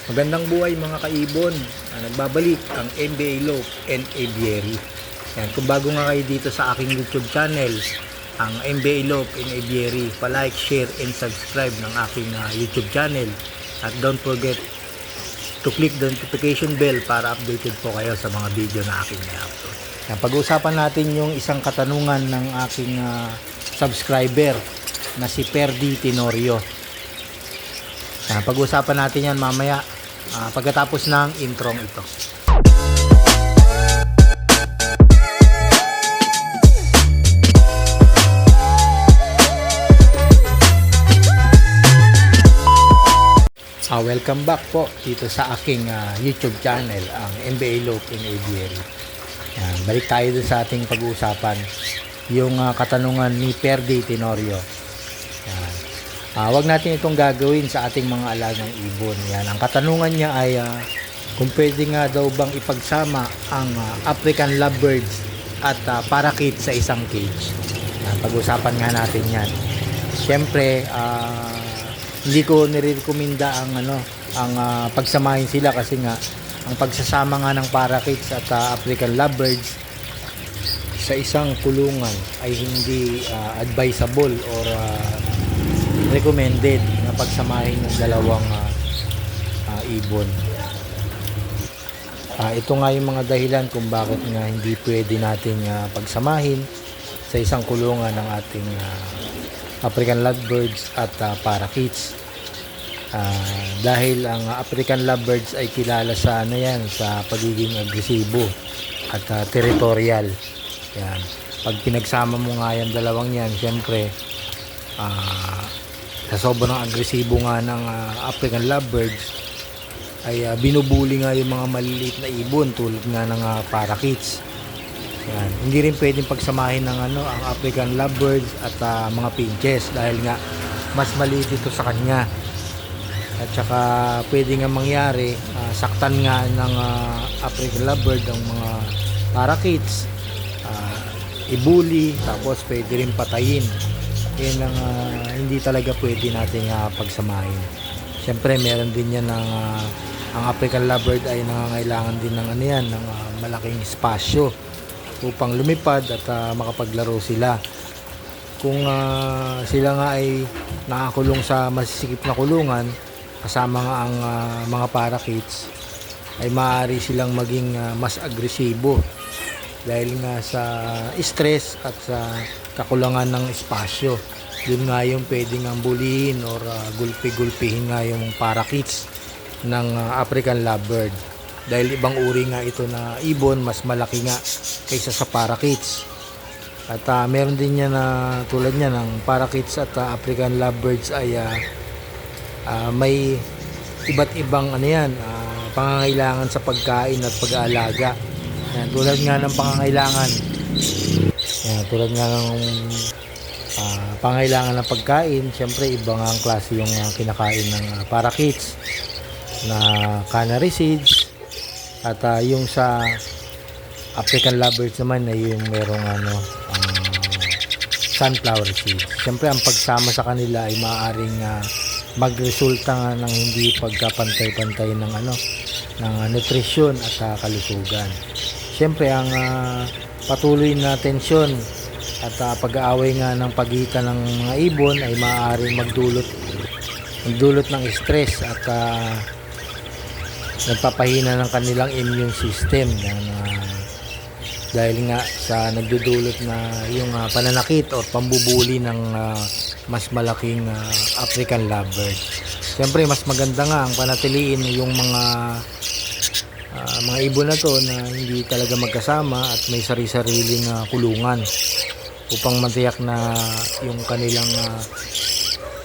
Magandang buhay mga kaibon. Nagbabalik ang MBA Lope and Aviary. Yan, kung bago nga kayo dito sa aking YouTube channel, ang MBA Lope and Aviary, pa-like, share, and subscribe ng aking YouTube channel. At don't forget to click the notification bell para updated po kayo sa mga video na aking i-upload. Pag-uusapan natin yung isang katanungan ng aking subscriber na si Perdi Tenorio. Pag-uusapan natin yan mamaya pagkatapos ng introng ito. Welcome back po dito sa aking YouTube channel, ang MBA Lope and Aviary. Balik tayo dun sa ating pag-uusapan, yung katanungan ni Perdi Tenorio. Wag natin itong gagawin sa ating mga alagang ibon. Yan, ang katanungan niya ay kung pwede nga daw bang ipagsama ang African lovebirds at parakeet sa isang cage. Pag-usapan nga natin yan. Siyempre, hindi ko nirekomenda ang pagsamahin sila kasi nga ang pagsasama nga ng parakeets at African lovebirds sa isang kulungan ay hindi advisable or recommended na pagsamahin ng dalawang ibon. Ito nga yung mga dahilan kung bakit nga hindi pwede natin pagsamahin sa isang kulungan ng ating African lovebirds at parakeets. Dahil ang African lovebirds ay kilala sa sa pagiging agresibo at territorial. Yan. Pag pinagsama mo nga yung dalawang yan, syempre sa sobrang agresibo nga ng African lovebirds ay binubuli nga yung mga maliliit na ibon tulad nga ng parakeets. Yan. Hindi rin pwedeng pagsamahin ng ang African lovebirds at mga finches dahil nga mas maliit ito sa kanya. At saka pwede nga mangyari saktan nga ng African lovebird ang mga parakeets, ibuli, tapos pwede rin patayin. Yan ang hindi talaga pwede natin pagsamahin. Siyempre meron din yan ang African lovebird ay nangangailangan din ng ng malaking espasyo upang lumipad at makapaglaro sila. Kung sila nga ay nakakulong sa masisikip na kulungan kasama nga ang mga parakeets, ay maaari silang maging mas agresibo dahil nga sa stress at sa kakulangan ng espasyo. Yun nga yung pwedeng ang bulihin or gulpi-gulpihin nga yung parakeets ng African lovebird dahil ibang uri nga ito na ibon, mas malaki nga kaysa sa parakeets. At meron din niya na tulad niya ng parakeets at African lovebirds ay may iba't ibang pangangailangan sa pagkain at pag-aalaga. Tulad nga ng pangangailangan tulad nga ng pangailangan ng pagkain, syempre iba nga ang klase yung kinakain ng parakeets na canary seeds at yung sa African lovebirds naman ay yung merong sunflower seeds. Syempre ang pagsama sa kanila ay maaaring magresulta nga ng hindi pagkapantay-pantay ng ng nutrisyon at kalusugan. Syempre ang patuloy na tensyon at pag-aaway nga ng pagitan ng mga ibon ay maaaring magdulot ng stress at nagpapahina ng kanilang immune system dahil nga sa nagdudulot na yung pananakit o pambubuli ng mas malaking African lovebird. Siyempre mas maganda nga ang panatiliin yung mga ibon na to na hindi talaga magkasama at may sari-sariling kulungan upang matiyak na yung kanilang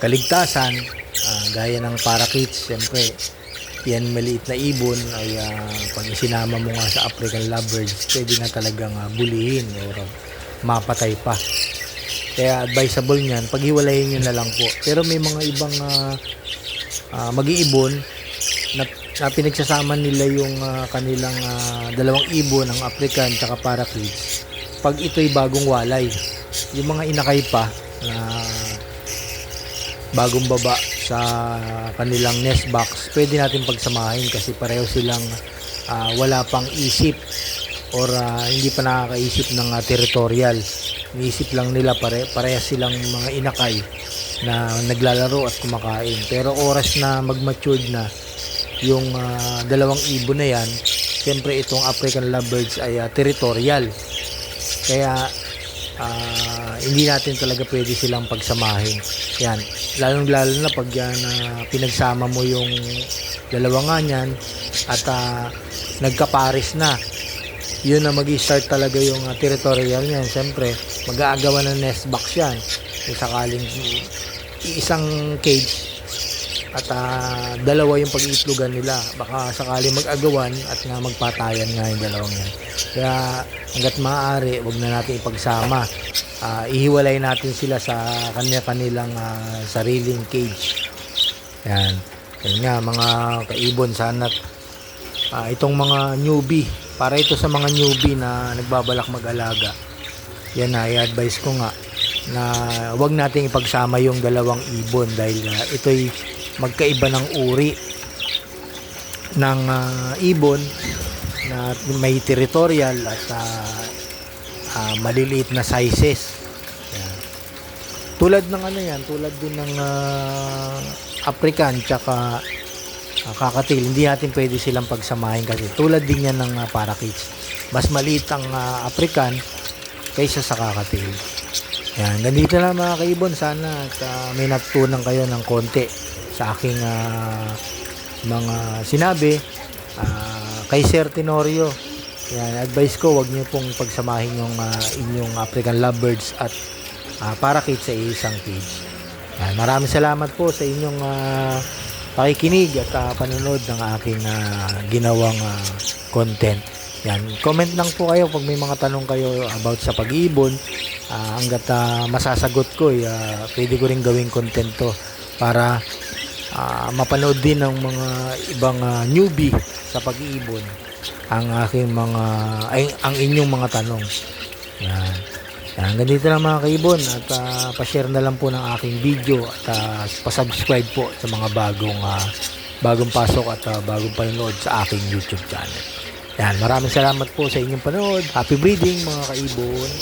kaligtasan. Gaya ng parakeets, siyempre yan maliit na ibon ay pag isinama mo nga sa African lovebirds, pwede nga talagang bulihin o mapatay pa. Kaya advisable niyan, paghiwalayin nyo na lang po. Pero may mga ibang mag-iibon na pinagsasama nila yung kanilang dalawang ibon, ang African tsaka parakeets, pag ito'y bagong walay. Yung mga inakay pa na bagong baba sa kanilang nest box, pwede natin pagsamahin kasi pareho silang wala pang isip or hindi pa nakakaisip ng territorial. Iniisip lang nila parehas silang mga inakay na naglalaro at kumakain. Pero oras na mag-matured na yung dalawang ibon na yan, siyempre itong African lovebirds ay territorial. Kaya hindi natin talaga pwede silang pagsamahin. Yan, lalong-lalo na pag yan pinagsama mo yung dalawa nga niyan at nagkapares na. Yun na mag-i-start talaga yung territorial niyan. Siyempre, mag-aagawan ng nest box yan. Kung sakaling isang cage at dalawa yung pag-iitlogan nila, baka sakaling mag-agawan at nga magpatayan nga yung dalawang yan. Kaya hanggat maaari, wag na natin ipagsama. Ihiwalay natin sila sa kanilang sariling cage. Yan. Yan nga mga kaibon, sana itong mga newbie, para ito sa mga newbie na nagbabalak mag-alaga. Yan na, i-advise ko nga na wag nating ipagsama yung dalawang ibon dahil ito'y magkaiba ng uri ng ibon na may territorial at maliliit na sizes. Yan. Tulad ng tulad din ng African tsaka kakatil, hindi natin pwede silang pagsamahin kasi tulad din yan ng parakeets. Mas maliit ang African kaysa sa kakatil. Yan, ganito na mga kaibon, sana at may natutunan kayo ng konti sa aking mga sinabi kay Sir Tenorio. Yan, advice ko, wag niyo pong pagsamahin yung inyong African lovebirds at parakeets sa isang cage. Yan, maraming salamat po sa inyong pakikinig at panonood ng aking ginawang content. Yan, comment lang po kayo pag may mga tanong kayo about sa pag-iibon. Hanggat masasagot ko, pwede ko rin gawing content to para mapanood din ng mga ibang newbie sa pag-iibon ang inyong mga tanong. Yan. Yan, ganito lang mga kaibon at pa-share na lang po ng aking video at pa-subscribe po sa mga bagong pasok at bagong panonood sa aking YouTube channel. Yan, maraming salamat po sa inyong panood. Happy breeding mga kaibon.